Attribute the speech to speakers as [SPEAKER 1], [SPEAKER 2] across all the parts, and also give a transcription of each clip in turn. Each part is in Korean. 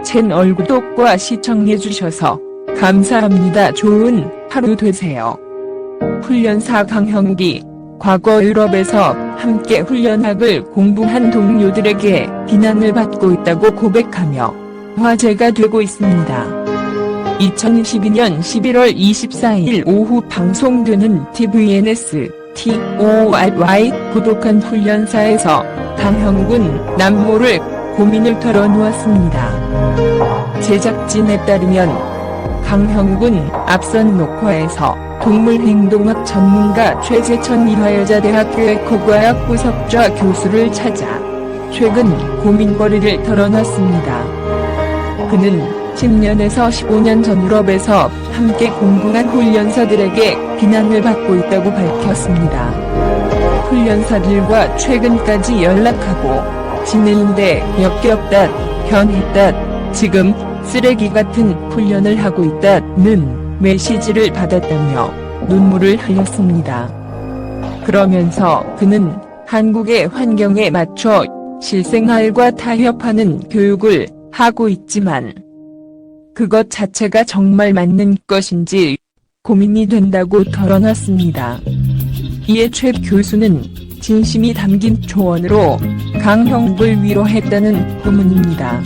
[SPEAKER 1] 채널 구독과 시청해주셔서 감사합니다. 좋은 하루 되세요. 훈련사 강형기. 과거 유럽에서 함께 훈련학을 공부한 동료들에게 비난을 받고 있다고 고백하며 화제가 되고 있습니다. 2012년 11월 24일 오후 방송되는 TVNS TORY 고독한 훈련사에서 강형군 남모를 고민을 털어놓았습니다. 제작진에 따르면 강형군 앞선 녹화에서 동물행동학 전문가 최재천 이화여자대학교의 거과학 부석좌 교수를 찾아 최근 고민거리를 털어놨습니다. 그는 10년에서 15년 전 유럽에서 함께 공부한 훈련사들에게 비난을 받고 있다고 밝혔습니다. 훈련사들과 최근까지 연락하고 지내는데 역겹다, 변했다, 지금 쓰레기 같은 훈련을 하고 있다는 메시지를 받았다며 눈물을 흘렸습니다. 그러면서 그는 한국의 환경에 맞춰 실생활과 타협하는 교육을 하고 있지만 그것 자체가 정말 맞는 것인지 고민이 된다고 털어놨습니다. 이에 최 교수는 진심이 담긴 조언으로 강형구를 위로했다는 후문입니다.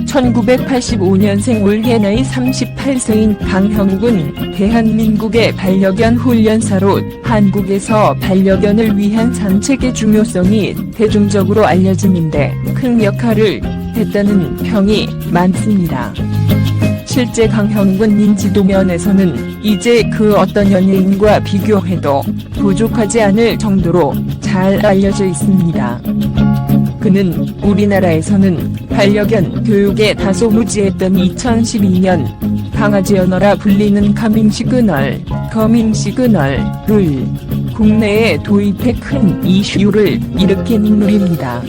[SPEAKER 1] 1985년생 올해 나이 38세인 강형군, 대한민국의 반려견 훈련사로 한국에서 반려견을 위한 산책의 중요성이 대중적으로 알려지는데 큰 역할을 했다는 평이 많습니다. 실제 강형군 인지도 면에서는 이제 그 어떤 연예인과 비교해도 부족하지 않을 정도로 잘 알려져 있습니다. 그는 우리나라에서는 반려견 교육에 다소 무지했던 2012년 강아지 언어라 불리는 커밍 시그널을 국내에 도입해 큰 이슈를 일으킨 인물입니다.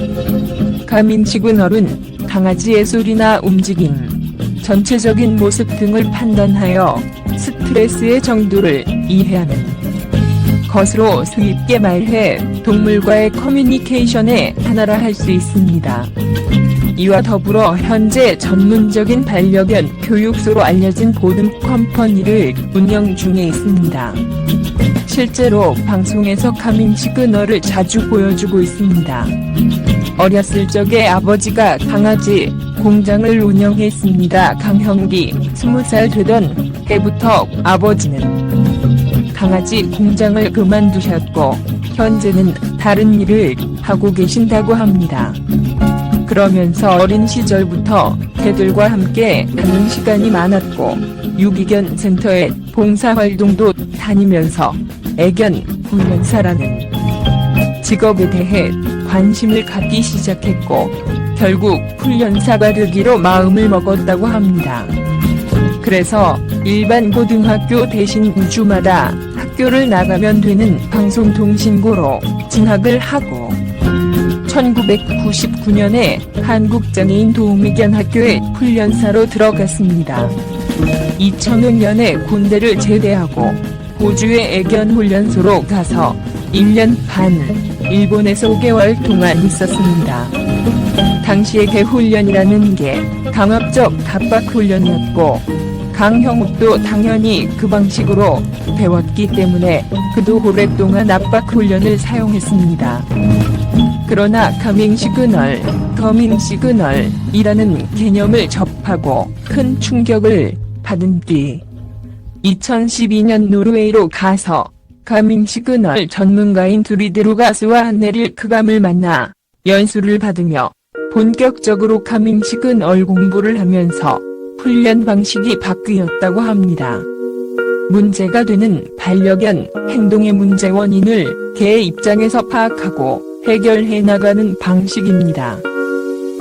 [SPEAKER 1] 커밍 시그널은 강아지의 소리나 움직임, 전체적인 모습 등을 판단하여 스트레스의 정도를 이해하는 것으로 쉽게 말해 동물과의 커뮤니케이션의 하나라 할 수 있습니다. 이와 더불어 현재 전문적인 반려견 교육소로 알려진 보듬 컴퍼니를 운영 중에 있습니다. 실제로 방송에서 커밍 시그널을 자주 보여주고 있습니다. 어렸을 적에 아버지가 강아지 공장을 운영했습니다. 강형기 20살 되던 해부터 아버지는 강아지 공장을 그만두셨고 현재는 다른 일을 하고 계신다고 합니다. 그러면서 어린 시절부터 개들과 함께 하는 시간이 많았고 유기견 센터에 봉사활동도 다니면서 애견 훈련사라는 직업에 대해 관심을 갖기 시작했고 결국 훈련사가 되기로 마음을 먹었다고 합니다. 그래서 일반 고등학교 대신 주마다 학교를 나가면 되는 방송통신고로 진학을 하고 1999년에 한국장애인 도우미견학교에 훈련사로 들어갔습니다. 2005년에 군대를 제대하고 호주의 애견 훈련소로 가서 1년 반, 일본에서 5개월 동안 있었습니다. 당시의 개훈련이라는 게 강압적 갑박훈련이었고 강형욱도 당연히 그 방식으로 배웠기 때문에 그도 오랫동안 압박훈련을 사용했습니다. 그러나 커밍 시그널이라는 개념을 접하고 큰 충격을 받은 뒤 2012년 노르웨이로 가서 커밍 시그널 전문가인 드리드루 가스와 한네릴 크감을 만나 연수를 받으며 본격적으로 커밍 시그널 공부를 하면서 훈련 방식이 바뀌었다고 합니다. 문제가 되는 반려견 행동의 문제 원인을 개의 입장에서 파악하고 해결해 나가는 방식입니다.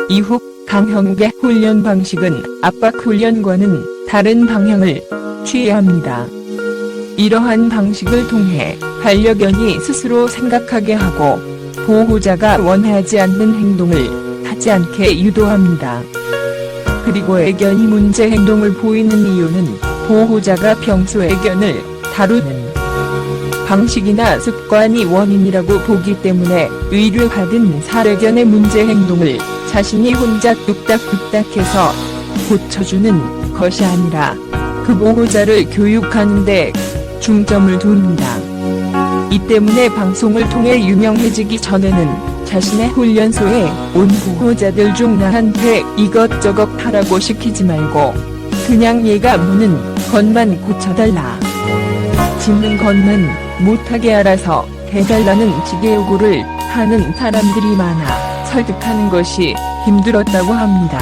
[SPEAKER 1] 이후 강형욱의 훈련 방식은 압박훈련과는 다른 방향을 취해야 합니다. 이러한 방식을 통해 반려견이 스스로 생각하게 하고 보호자가 원하지 않는 행동을 하지 않게 유도합니다. 그리고 애견이 문제 행동을 보이는 이유는 보호자가 평소 애견을 다루는 방식이나 습관이 원인이라고 보기 때문에 의뢰받은 사례견의 문제 행동을 자신이 혼자 뚝딱뚝딱해서 고쳐주는 것이 아니라 그 보호자를 교육하는데 중점을 둡니다. 이 때문에 방송을 통해 유명해지기 전에는 자신의 훈련소에 온 보호자들 중 나한테 이것저것 하라고 시키지 말고 그냥 얘가 무는 것만 고쳐달라, 짖는 것만 못하게 알아서 해달라는 식의 요구를 하는 사람들이 많아 설득하는 것이 힘들었다고 합니다.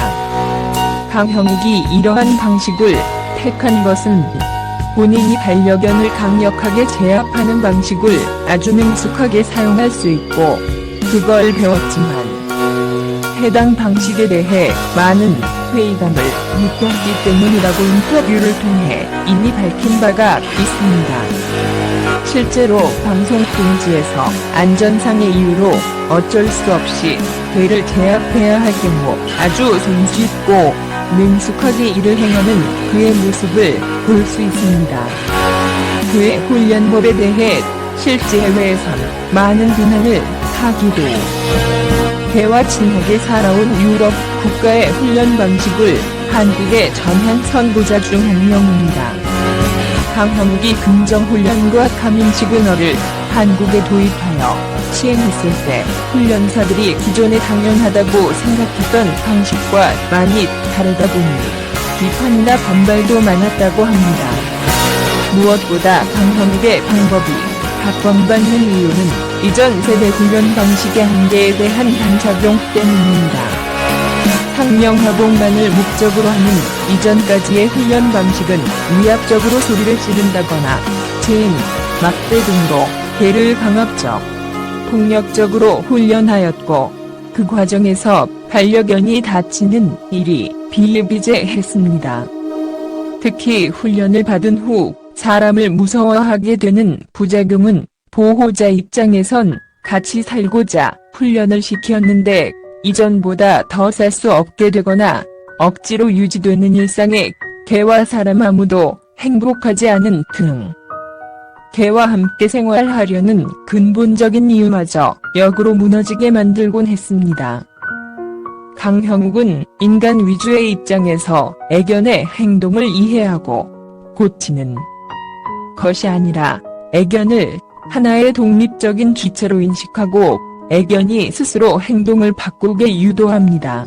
[SPEAKER 1] 강형욱이 이러한 방식을 택한 것은 본인이 반려견을 강력하게 제압하는 방식을 아주 능숙하게 사용할 수 있고 그걸 배웠지만 해당 방식에 대해 많은 회의감을 느꼈기 때문이라고 인터뷰를 통해 이미 밝힌 바가 있습니다. 실제로 방송 공지에서 안전상의 이유로 어쩔 수 없이 개를 제압해야 할 경우 아주 손쉽고 능숙하게 이를 행하는 그의 모습을 볼 수 있습니다. 그의 훈련법에 대해 실제 해외에선 많은 비난을 하기도, 개와 친하게 살아온 유럽 국가의 훈련 방식을 한국에 전한 선구자 중 한 명입니다. 강형욱이 긍정훈련과 가민시그널을 한국에 도입하여 시행했을 때 훈련사들이 기존에 당연하다고 생각했던 방식과 많이 다르다 보니 비판이나 반발도 많았다고 합니다. 무엇보다 강형욱의 방법이 각광받는 이유는 이전 세대 훈련 방식의 한계에 대한 반작용 때문입니다. 항명하복만을 목적으로 하는 이전까지의 훈련 방식은 위압적으로 소리를 지른다거나 체인, 막대 등으로 개를 강압적, 폭력적으로 훈련하였고 그 과정에서 반려견이 다치는 일이 비일비재했습니다. 특히 훈련을 받은 후 사람을 무서워하게 되는 부작용은 보호자 입장에선 같이 살고자 훈련을 시켰는데 이전보다 더 살 수 없게 되거나 억지로 유지되는 일상에 개와 사람 아무도 행복하지 않은 등 개와 함께 생활하려는 근본적인 이유마저 역으로 무너지게 만들곤 했습니다. 강형욱은 인간 위주의 입장에서 애견의 행동을 이해하고 고치는 것이 아니라 애견을 하나의 독립적인 주체로 인식하고 애견이 스스로 행동을 바꾸게 유도합니다.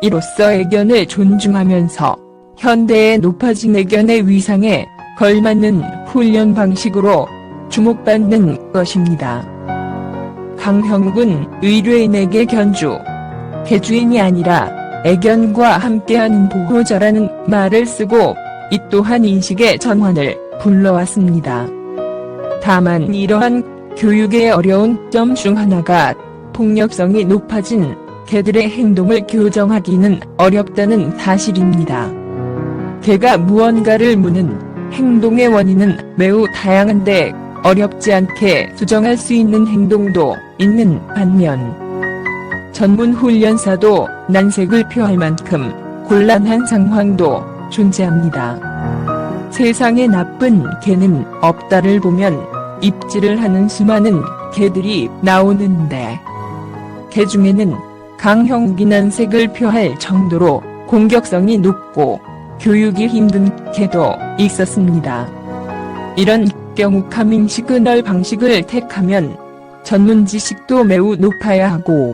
[SPEAKER 1] 이로써 애견을 존중하면서 현대의 높아진 애견의 위상에 걸맞는 훈련 방식으로 주목받는 것입니다. 강형욱은 의뢰인에게 견주, 개주인이 아니라 애견과 함께하는 보호자라는 말을 쓰고 이 또한 인식의 전환을 불러왔습니다. 다만 이러한 교육의 어려운 점 중 하나가 폭력성이 높아진 개들의 행동을 교정하기는 어렵다는 사실입니다. 개가 무언가를 무는 행동의 원인은 매우 다양한데 어렵지 않게 수정할 수 있는 행동도 있는 반면 전문 훈련사도 난색을 표할 만큼 곤란한 상황도 존재합니다. 세상에 나쁜 개는 없다를 보면 입질을 하는 수많은 개들이 나오는데 개 중에는 강형욱이 난색을 표할 정도로 공격성이 높고 교육이 힘든 개도 있었습니다. 이런 경우 카밍 시그널 방식을 택하면 전문 지식도 매우 높아야 하고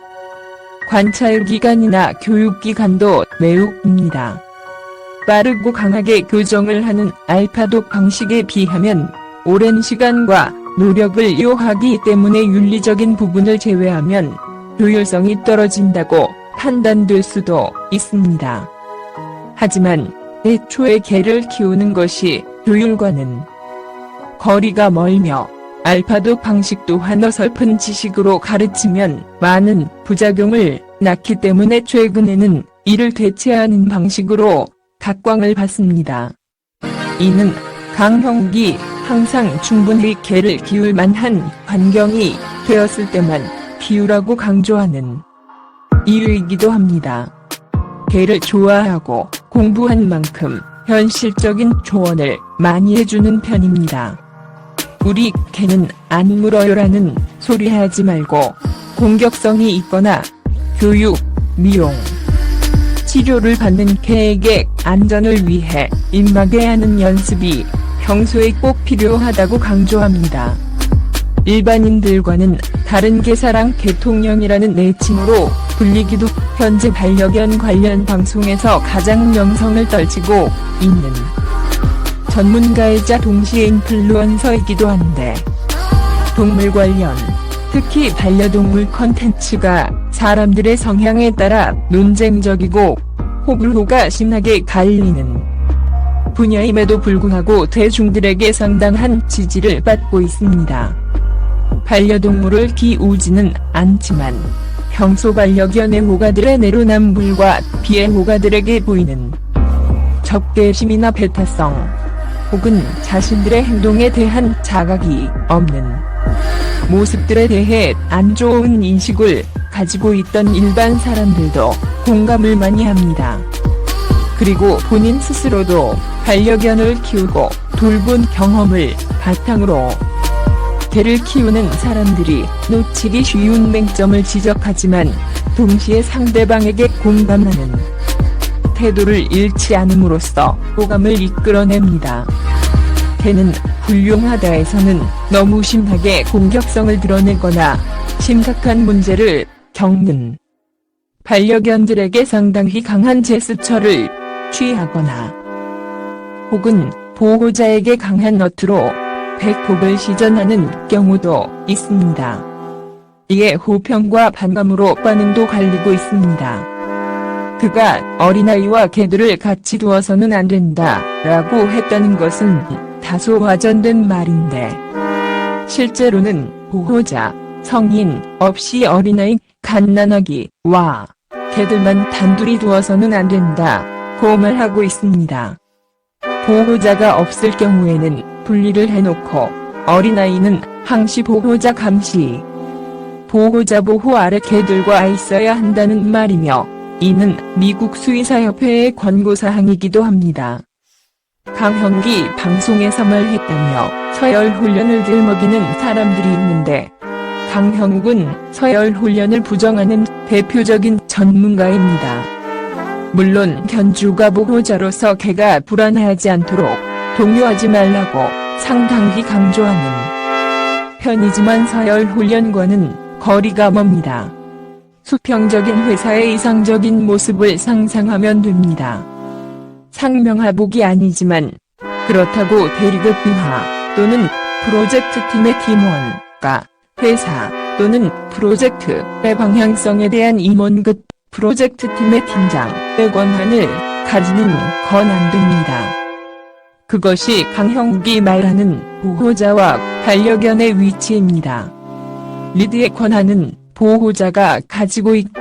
[SPEAKER 1] 관찰 기간이나 교육 기간도 매우 깁니다. 빠르고 강하게 교정을 하는 알파독 방식에 비하면 오랜 시간과 노력을 요하기 때문에 윤리적인 부분을 제외하면 효율성이 떨어진다고 판단될 수도 있습니다. 하지만 애초에 개를 키우는 것이 효율과는 거리가 멀며 알파독 방식 또한 어설픈 지식으로 가르치면 많은 부작용을 낳기 때문에 최근에는 이를 대체하는 방식으로 각광을 받습니다. 이는 강형욱이 항상 충분히 개를 키울 만한 환경이 되었을 때만 키우라고 강조하는 이유이기도 합니다. 개를 좋아하고 공부한 만큼 현실적인 조언을 많이 해주는 편입니다. 우리 개는 안 물어요라는 소리 하지 말고 공격성이 있거나 교육, 미용, 치료를 받는 개에게 안전을 위해 입마개 하는 연습이 평소에 꼭 필요하다고 강조합니다. 일반인들과는 다른 개사랑 개통령이라는 내칭으로 불리기도 현재 반려견 관련 방송에서 가장 명성을 떨치고 있는 전문가이자 동시에 인플루언서이기도 한데, 동물 관련, 특히 반려동물 컨텐츠가 사람들의 성향에 따라 논쟁적이고 호불호가 심하게 갈리는 분야임에도 불구하고 대중들에게 상당한 지지를 받고 있습니다. 반려동물을 키우지는 않지만 평소 반려견 애호가들의 내로남불과 비애호가들에게 보이는 적개심이나 배타성, 혹은 자신들의 행동에 대한 자각이 없는 모습들에 대해 안 좋은 인식을 가지고 있던 일반 사람들도 공감을 많이 합니다. 그리고 본인 스스로도 반려견을 키우고 돌본 경험을 바탕으로 개를 키우는 사람들이 놓치기 쉬운 맹점을 지적하지만 동시에 상대방에게 공감하는 태도를 잃지 않음으로써 호감을 이끌어냅니다. 개는 훌륭하다에서는 너무 심하게 공격성을 드러내거나 심각한 문제를 겪는 반려견들에게 상당히 강한 제스처를 취하거나 혹은 보호자에게 강한 너트로 백폭을 시전하는 경우도 있습니다. 이에 호평과 반감으로 반응도 갈리고 있습니다. 그가 어린아이와 개들을 같이 두어서는 안 된다 라고 했다는 것은 다소 와전된 말인데, 실제로는 보호자, 성인 없이 어린아이, 갓난아기와 개들만 단둘이 두어서는 안 된다 고 말하고 있습니다. 보호자가 없을 경우에는 분리를 해놓고 어린아이는 항시 보호자 감시, 보호자 보호 아래 개들과 있어야 한다는 말이며, 이는 미국 수의사협회의 권고사항이기도 합니다. 강형기 방송에서 말했다며 서열훈련을 들먹이는 사람들이 있는데, 강형욱은 서열훈련을 부정하는 대표적인 전문가입니다. 물론 견주가 보호자로서 개가 불안해하지 않도록 동요하지 말라고 상당히 강조하는 편이지만 서열훈련과는 거리가 멉니다. 수평적인 회사의 이상적인 모습을 상상하면 됩니다. 상명하복이 아니지만 그렇다고 대리급 비하 또는 프로젝트 팀의 팀원과 회사 또는 프로젝트의 방향성에 대한 임원급 프로젝트 팀의 팀장의 권한을 가지는 건 안 됩니다. 그것이 강형욱이 말하는 보호자와 반려견의 위치입니다. 리드의 권한은 보호자가 가지고 있고,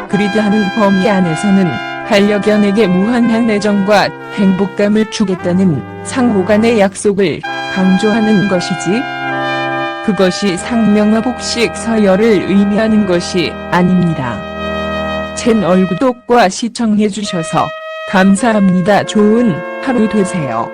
[SPEAKER 1] 그리드하는 범위 안에서는 반려견에게 무한한 애정과 행복감을 주겠다는 상호 간의 약속을 강조하는 것이지, 그것이 상명하복식 서열을 의미하는 것이 아닙니다. 채널 구독과 시청해주셔서 감사합니다. 좋은 하루 되세요.